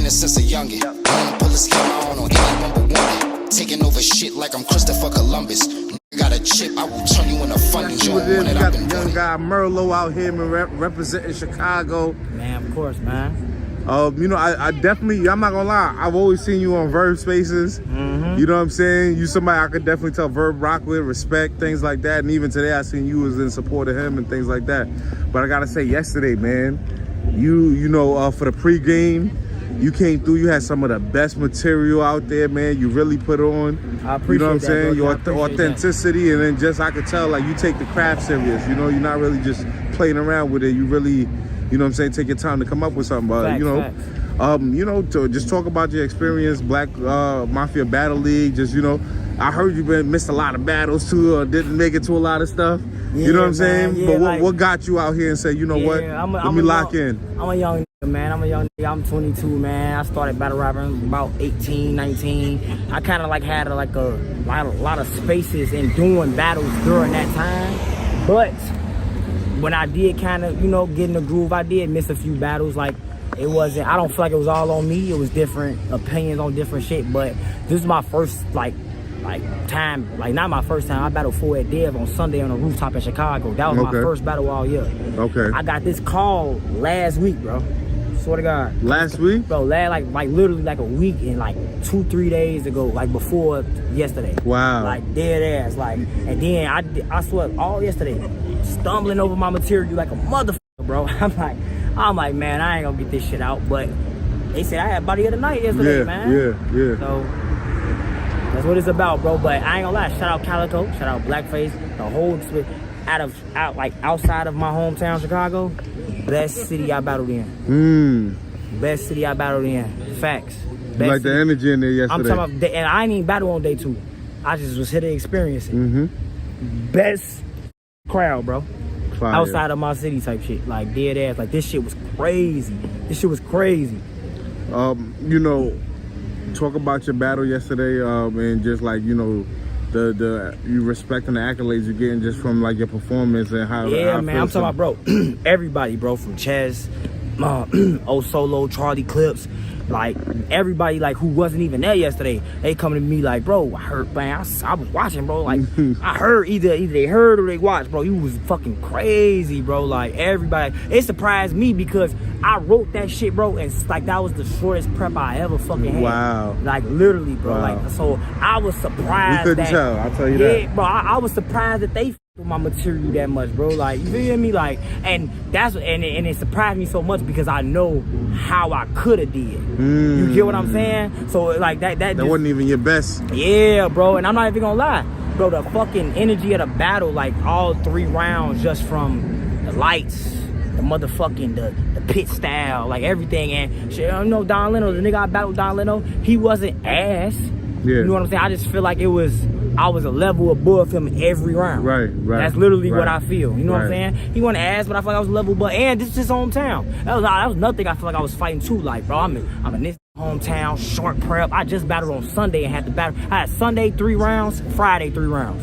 it since a youngin'. I wanna pull a scheme on anyone but woman. Taking over shit like I'm Christopher Columbus. Got a chip, I will turn you into funny. You got the young guy Merlo out here, man, representing Chicago. Man, of course, man. You know, I definitely, I'm not gonna lie, I've always seen you on Verb Spaces. Mm-hmm. You know what I'm saying? You somebody I could definitely tell Verb rock with, respect, things like that. And even today I seen you was in support of him and things like that. But I gotta say, yesterday, man, you know, for the pregame, you came through, you had some of the best material out there, man. You really put on. I appreciate you know what I'm saying? Bro. Your authenticity, and then just I could tell like you take the craft serious. You know, you're not really just playing around with it. You really, you know what I'm saying, take your time to come up with something. But facts, you know, to just talk about your experience, Black Mafia Battle League. Just, you know, I heard you missed a lot of battles too, or didn't make it to a lot of stuff. Yeah, you know what I'm saying? Yeah, but like, what got you out here and say, you know what? Let me lock in. I'm a young nigga, man. I'm a young nigga. I'm 22, man. I started battle rapping about 18, 19. I kind of like had a lot of spaces in doing battles during that time. But when I did kind of, you know, get in the groove, I did miss a few battles. Like, it wasn't, I don't feel like it was all on me. It was different opinions on different shit. But this is my first, like time, like not my first time. I battled for at Dev on Sunday on a rooftop in Chicago. That was my first battle all year. Okay. I got this call last week, bro. Swear to God. Last week? Bro, like literally like a week and like 2-3 days ago, like before yesterday. Wow. Like dead ass, like, and then I swear all yesterday, stumbling over my material like a motherfucker, bro. I'm like, man, I ain't gonna get this shit out. But they said I had body of the night yesterday, man. Yeah. So that's what it's about, bro. But I ain't gonna lie. Shout out Calico. Shout out Blackface. The whole outside of my hometown, Chicago. Best city I battled in. Best city I battled in. Facts. You like the energy in there yesterday. I'm talking about, and I ain't even battle on day 2. I just was here to experience it. Best crowd, bro. Fire. Outside of my city type shit. Like dead ass. Like this shit was crazy. You know, talk about your battle yesterday, and just like, you know, the you respecting the accolades you're getting just from like your performance and how. Yeah, man, I'm talking about, bro. Everybody, bro, from Chess, Solo, Charlie Clips, like everybody, like who wasn't even there yesterday. They coming to me like, bro, I heard, man, I was watching, bro. Like I heard either they heard or they watched, bro. You was fucking crazy, bro. Like everybody, it surprised me because I wrote that shit, bro, and like that was the shortest prep I ever fucking had. Wow. Like literally, bro. Wow. Like so, I was surprised. You couldn't tell. I'll tell you that. Yeah, bro. I was surprised that they with my material that much, bro. Like you feel me? Like, and that's and it surprised me so much because I know how I could have did. You get what I'm saying? So like that just wasn't even your best. Yeah, bro. And I'm not even gonna lie, bro. The fucking energy of the battle, like all 3 rounds, just from the lights, the motherfucking the pit style, like everything. And shit, you know, Don Leno, the nigga I battled, Don Leno, he wasn't ass. Yeah. You know what I'm saying? I just feel like I was a level above him every round. Right. That's literally what I feel. You know what I'm saying? He wasn't ass, but I feel like I was a level above. And this is his hometown. That was another thing I feel like I was fighting too. Like, bro, I'm in this hometown, short prep. I just battled on Sunday and had to battle. I had Sunday 3 rounds, Friday 3 rounds.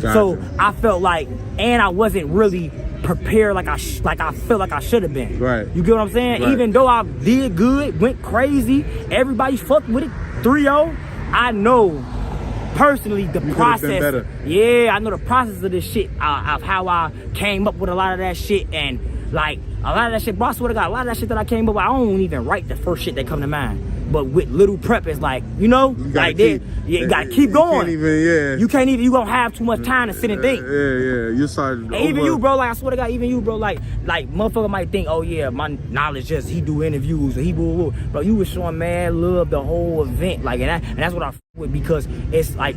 Gotcha. So I felt like, and I wasn't really prepared like I feel like I should have been. Right. You get what I'm saying? Right. Even though I did good, went crazy, everybody fucked with it, 3-0. I know personally the process. Yeah, I know the process of this shit, of how I came up with a lot of that shit, and like a lot of that shit, bro, I swear to God, a lot of that shit that I came up with, I don't even write the first shit that come to mind. But with little prep, it's like, you know, you gotta keep going. You can't even, you don't have too much time to sit and think. You started. Even you, bro, like I swear to God, even you, bro, like motherfucker might think, oh yeah, my knowledge just, he do interviews or he boo. Bro, you was showing mad love the whole event, like, and that's what I f with, because it's like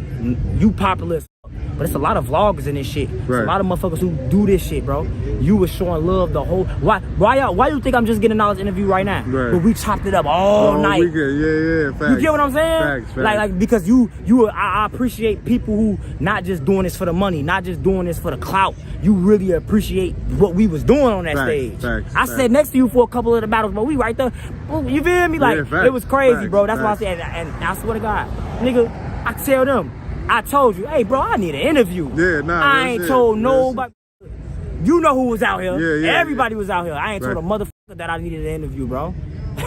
you popular as fuck, but it's a lot of vloggers in this shit. Right. It's a lot of motherfuckers who do this shit, bro. You was showing love the whole. Why you think I'm just getting a knowledge interview right now? Right. But we chopped it up all night. Facts. You get what I'm saying? Facts. Like because I appreciate people who not just doing this for the money, not just doing this for the clout. You really appreciate what we was doing on that stage. I sat next to you for a couple of the battles, but we right there. You feel me? Like it was crazy, bro. That's why I said, and I swear to God, nigga, I tell them, I told you, hey, bro, I need an interview. I ain't told nobody. You know who was out here. Everybody was out here. I ain't told a motherfucker that I needed an interview, bro.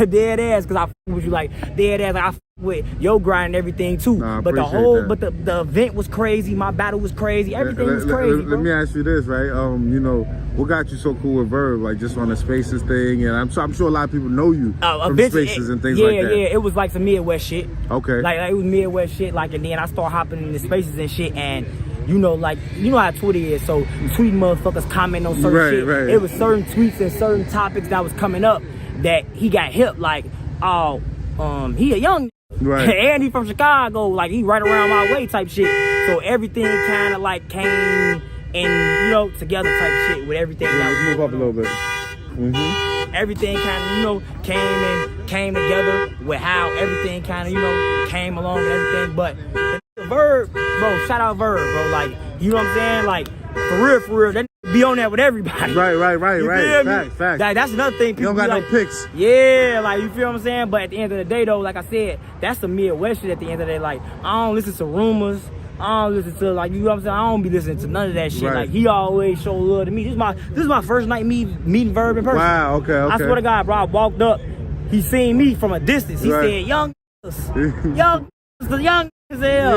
dead ass, because I fuck with you, like dead ass, like I fuck with your grind and everything too. Nah, I but the appreciate whole, that. but the event was crazy. My battle was crazy. Everything was crazy. Let me ask you this, right? You know, what got you so cool with Verb? Like just on the Spaces thing, and I'm sure a lot of people know you from Spaces and things like that. Yeah, it was like some Midwest shit. Okay. Like it was Midwest shit. Like, and then I started hopping into Spaces and shit, and you know how Twitter is. So tweet motherfuckers comment on certain shit. Right. It was certain tweets and certain topics that was coming up that he got hip. Like, he a young. Right. And he from Chicago, like he right around my way type shit. So everything kind of like came in, you know, together type shit with everything that was Move up a little bit. Everything kind of, you know, came together with how everything kind of, you know, came along and everything. But the Verb, bro, shout out Verb, bro. Like, you know what I'm saying? Like, for real, that be on that with everybody. Right. You feel me? Facts. That's another thing. You don't got no picks. Yeah, like, you feel what I'm saying? But at the end of the day, though, like I said, that's the Midwest shit at the end of the day. Like, I don't listen to rumors. I don't listen to, like, you know what I'm saying? I don't be listening to none of that shit. Right. Like, he always show love to me. This is my first night meeting Verb in person. Wow, okay. I swear to God, bro, I walked up. He seen me from a distance. He said, young as hell.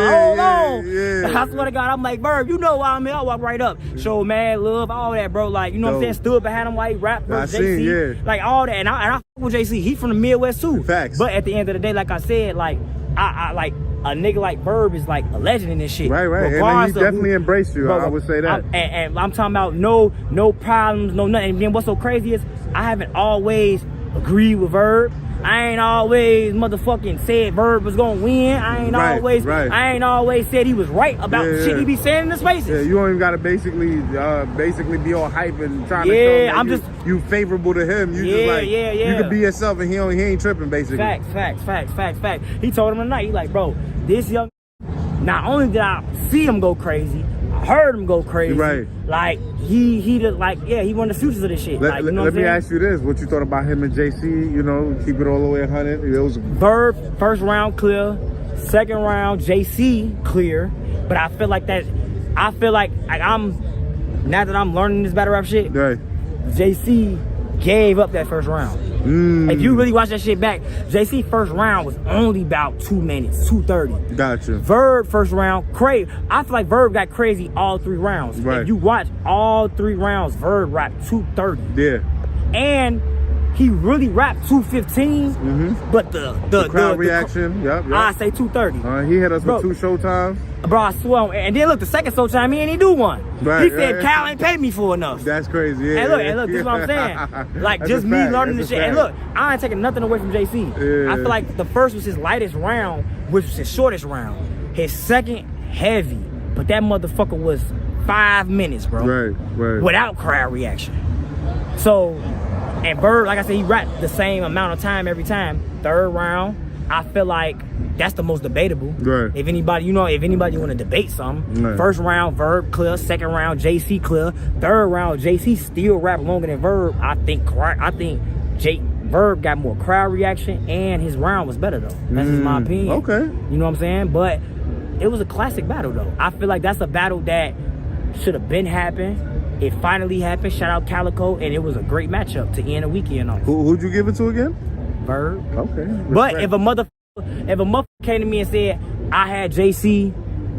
Hold on. Yeah. I swear to God, I'm like, Verb, you know why I'm here. I walk right up. Show mad love, all that, bro. Like, you know what I'm saying? Stood behind him while he rap for JC. Like, all that. And I fuck with JC. He from the Midwest, too. Facts. But at the end of the day, like I said, like, I like, a nigga like Verb is like a legend in this shit. Right. And he definitely embraced you. I would say that. And I'm talking about no problems, no nothing. And then what's so crazy is I haven't always agreed with Verb. I ain't always motherfucking said Verb was gonna win. I ain't always said he was right about shit he be saying in the Spaces. Yeah, you don't even gotta basically be all hype and trying to show I'm that you favorable to him. You just like you can be yourself and he ain't tripping basically. Facts. He told him tonight, he like, bro, this young, not only did I see him go crazy, I heard him go crazy. Right. Like he just like, he one of the futures of this shit. Like, you know let me ask you this: what you thought about him and JC? You know, keep it all the way 100. It was Verb first round clear, second round JC clear, but I feel like I'm now that I'm learning this battle rap shit. Right. JC gave up that first round. If you really watch that shit back, JC first round was only about 2 minutes, 2:30. Gotcha. Verb first round, crazy. I feel like Verb got crazy all 3 rounds. Right. If you watch all 3 rounds, Verb rapped 2:30. Yeah. And he really rapped 2:15. But the crowd reaction, yep. I say 2:30. He hit us with 2 showtimes. Bro, I swear. And then look, the second showtime, he ain't even do one. Right, he said Cal ain't paid me for enough. That's crazy. Yeah. And look, this is what I'm saying. Like, That's just a me fact. learning That's this a shit. And fact. look, I ain't taking nothing away from JC. Yeah. I feel like the first was his lightest round, which was his shortest round. His second, heavy. But that motherfucker was 5 minutes, bro. Right. Without crowd reaction. So, and Verb, like I said, he rapped the same amount of time every time. Third round, I feel like that's the most debatable. Right. If anybody want to debate something, right. First round Verb clear, second round JC clear, third round JC still rap longer than Verb. I think Verb got more crowd reaction and his round was better though. That's just my opinion. Okay. You know what I'm saying? But it was a classic battle though. I feel like that's a battle that should have been happened. It finally happened. Shout out Calico, and it was a great matchup to end the weekend on. Who'd you give it to again? Verb. Okay. Respect. But if a motherfucker came to me and said I had JC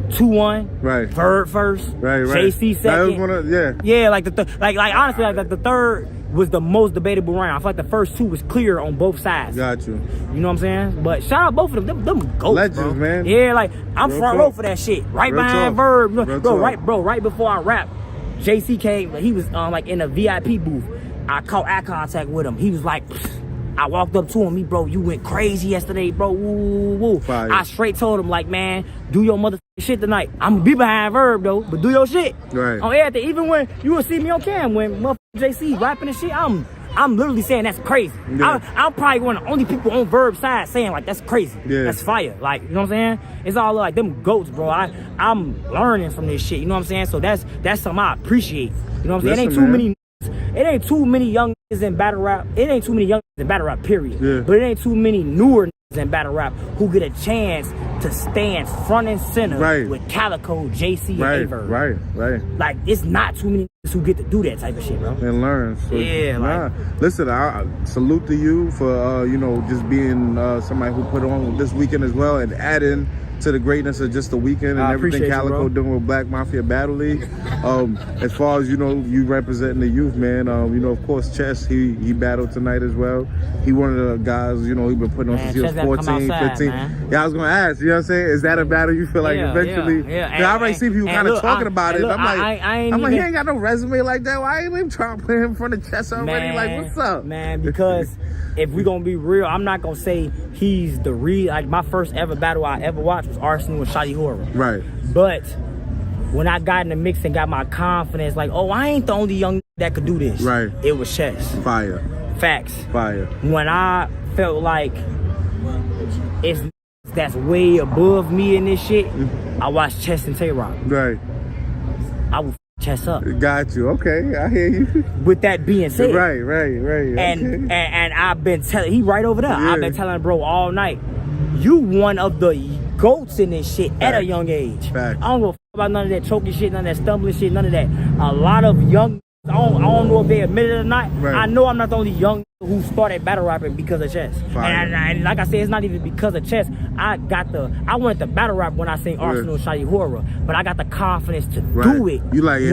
2-1, right. Verb first, right. JC second, that was yeah, like like honestly, like the third was the most debatable round. I feel like the first 2 was clear on both sides. Got you. You know what I'm saying? But shout out both of them. Them goats, legends, bro. man. Yeah, like I'm Real front talk. row for that shit. Right Real behind talk. Verb, Real talk. right before I rap. JC came, he was like in a VIP booth. I caught eye contact with him. He was like, I walked up to him, bro, you went crazy yesterday, bro. Woo. Fire. I straight told him, like, man, do your motherfucking shit tonight. I'm gonna be behind Verb though, but do your shit. Right. On everything. Even when you will see me on cam, when motherfucking JC rapping and shit, I'm literally saying that's crazy. Yeah. I'm probably one of the only people on Verb's side saying like that's crazy. Yeah. That's fire. Like, you know what I'm saying? It's all like them goats, bro. I'm learning from this shit. You know what I'm saying? So that's something I appreciate. You know what I'm saying? It ain't too many young niggas in battle rap. It ain't too many young niggas in battle rap, period. Yeah. But it ain't too many newer niggas in battle rap who get a chance to stand front and center with Calico, JC, and Aye Verb. Right. Like, it's not too many who get to do that type of shit, bro. And learn. So, listen, I salute to you for just being somebody who put on this weekend as well and adding to the greatness of just the weekend and everything Calico doing with Black Mafia Battle League. As far as you representing the youth, man. Of course, Chess, he battled tonight as well. He one of the guys, he been putting on since he was 14, 15. Man. Yeah, I was gonna ask, you know what I'm saying? Is that a battle you feel like eventually? Yeah. I already see people kind of talking about it. Look, I'm like, he ain't got no resume like that. Why ain't even trying to put him in front of Chess already? Man, like, what's up? Man, because if we're gonna be real, I'm not gonna say he's the like my first ever battle I ever watched was Arsenal and Shotty Horror. Right. But when I got in the mix and got my confidence, like, oh, I ain't the only young that could do this. Right. It was Chess. Fire. Facts. Fire. When I felt like that's way above me in this shit, I watched Chess and Tay-Rock. Right. I would Chess up. Got you. Okay, I hear you. With that being said, right. And I've been telling, he right over there. Yeah. I've been telling bro all night, you one of the goats in this shit at a young age. Fact. I don't give a fuck about none of that choking shit, none of that stumbling shit, none of that. A lot of young, I don't know if they admit it or not. Right. I know I'm not the only young who started battle rapping because of Chess. And like I said, it's not even because of Chess. I wanted to battle rap when I sing Arsenal Shotty Horror, but I got the confidence to do it. You like, if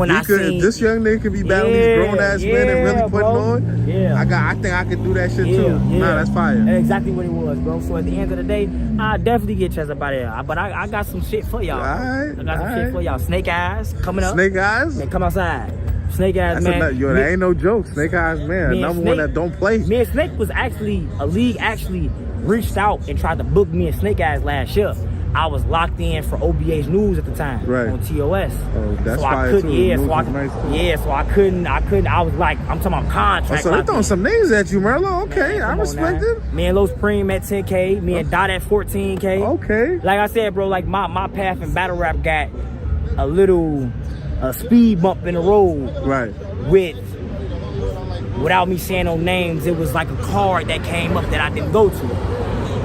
this young nigga could be battling these grown ass men and really putting on, I think I could do that shit too. Nah, that's fire. That's exactly what it was, bro. So at the end of the day, I definitely get Chess about it. But I got some shit for y'all. I got some shit for y'all. Snake Eyes coming up. Snake Eyes? Man, come outside. Snake Eyes, man. That ain't no joke. Snake Eyes, man. Number one that don't play. Me and Snake was actually, a league actually reached out and tried to book me and Snake Eyes last year. I was locked in for OBH News at the time on TOS. Oh, that's so I couldn't, so I couldn't. I was like, I'm talking about contract. So they throwing some names at you, Merlo. Okay, man, I respect it. Me and Los Preem at 10K. Me and Dot at 14K. Okay. Like I said, bro, like my path in battle rap got a little speed bump in the road. Right. Without me saying no names, it was like a card that came up that I didn't go to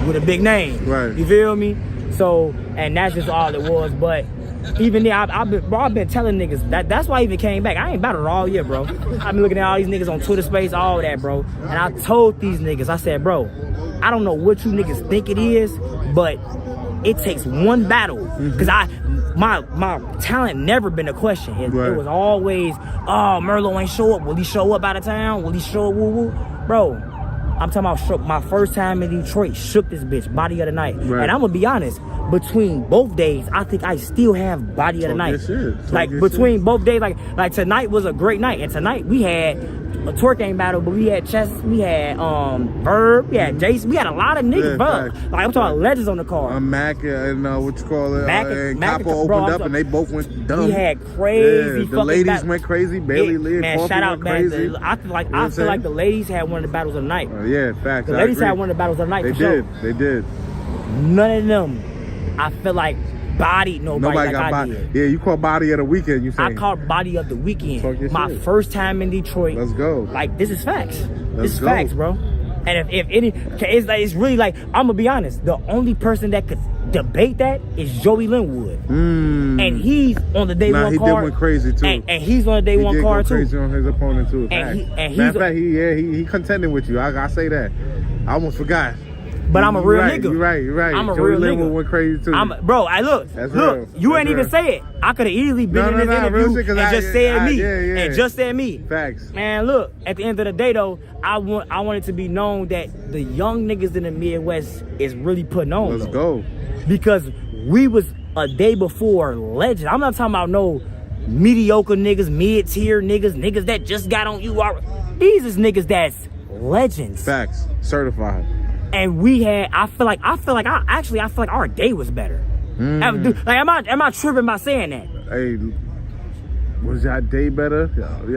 with a big name. Right. You feel me? So, and that's just all it was. But even there, I've been telling niggas that's why I even came back. I ain't battled all year, bro. I've been looking at all these niggas on Twitter Space, all that, bro. And I told these niggas, I said, bro, I don't know what you niggas think it is, but it takes one battle. Because my talent never been a question. It was always, oh, Merlo ain't show up. Will he show up out of town? Will he show up woo-woo? Bro, I'm talking about my first time in Detroit, shook this bitch, body of the night. Right. And I'm gonna be honest, between both days, I think I still have body of the night. Like between both days, like tonight was a great night. And tonight we had a twerking battle, but we had Chess, we had Verb, we had Jason, we had a lot of niggas, bro. Like I'm talking legends on the card. Mac and what you call it, and Capo opened up and they both went dumb. We had crazy. The ladies went crazy. Bailey Lee, man, shout out, man. Crazy. I feel like the ladies had one of the battles of the night. Yeah, facts. The ladies had one of the battles of the night. They did. None of them, I feel like, bodied nobody like got I did. Yeah, you called body of the weekend. You saying? I called body of the weekend. My first time in Detroit. Let's go. Like, this is facts. This is facts, bro. And if any, it's really like, I'm gonna be honest. The only person that could debate that is Joey Linwood, and he's on the day one card. He did went crazy too, and he's on the day one card too. Crazy on his opponent too. And he contending with you. I say that. I almost forgot. But I'm a real nigga. You're right. I'm a Joey real Linwood nigga. Went crazy too. Look. You ain't even say it. I could have easily been in this interview and just said me. And just said me. Facts. Man, look. At the end of the day, though, I want it to be known that the young niggas in the Midwest is really putting on. Let's go. Because we was a day before legend. I'm not talking about no mediocre niggas, mid-tier niggas that just got on you. These is niggas that's legends. Facts. Certified. And we had, I feel like our day was better. Like, am I tripping by saying that? Hey, was that day better?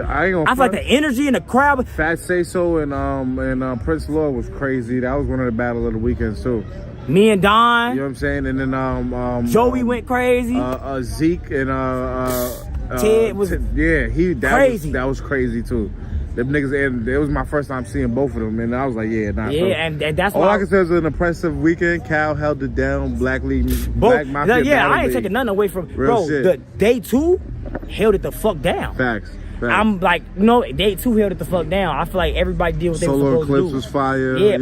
I ain't gonna. I feel like the energy in the crowd. Fat Say So and Prince Lord was crazy. That was one of the battle of the weekends too. Me and Don. You know what I'm saying? And then Joey went crazy. Zeke and Ted was crazy. That was crazy too. them niggas, and it was my first time seeing both of them, and I was like, yeah, nah. Yeah, bro. and that's all why I can say is an impressive weekend. Cal held it down. Black Mafia. yeah, I ain't League. taking nothing away from Real bro. shit. The day 2 held it the fuck down. Facts. I'm like, day 2 held it the fuck down. I feel like everybody did what they were Solo supposed to do. Eclipse was fire. Yeah.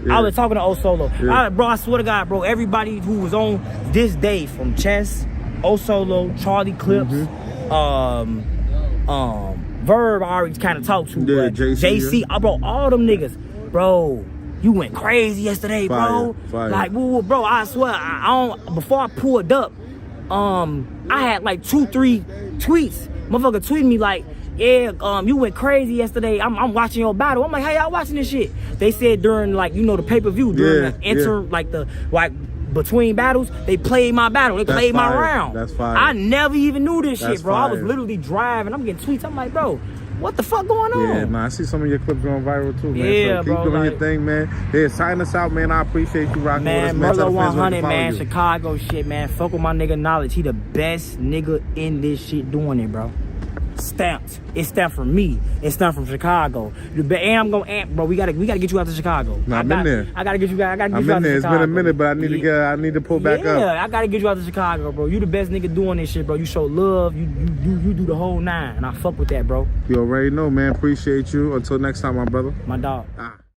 Yeah. I was talking to O-Solo. Yeah. Bro, I swear to God, bro, everybody who was on this day, from Chess, O-Solo, Charlie Clips, Verb, I already kind of talked to. Yeah, but JC, bro, all them niggas, bro. You went crazy yesterday, bro. Fire. Like, bro, I swear, I don't. Before I pulled up, I had like 2-3 tweets. Motherfucker tweeted me like, yeah, you went crazy yesterday. I'm watching your battle. I'm like, hey, y'all watching this shit? They said during like, the pay-per-view, during between battles, they played my battle. They played my round. That's fire. I never even knew this shit, bro. Fire. I was literally driving. I'm getting tweets. I'm like, bro, what the fuck going on? Yeah, man, I see some of your clips going viral too, man. Yeah, so keep bro, doing like, your thing, man. Yeah, sign us out, man. I appreciate you rocking with us, Man, man. Tell Merlo the fans where 100, to follow man, you. Chicago shit, man. Fuck with my nigga Knowledge. He the best nigga in this shit doing it, bro. Stamped. It's stamped from me. It's stamped from Chicago. And I'm gonna, bro. We gotta get you out to Chicago. I'm in there. I gotta get you out. I'm in there. It's been a minute, but I need to pull back up. Yeah, I gotta get you out to Chicago, bro. You the best nigga doing this shit, bro. You show love. You do the whole 9, and I fuck with that, bro. You already know, man. Appreciate you. Until next time, my brother. My dog. Ah.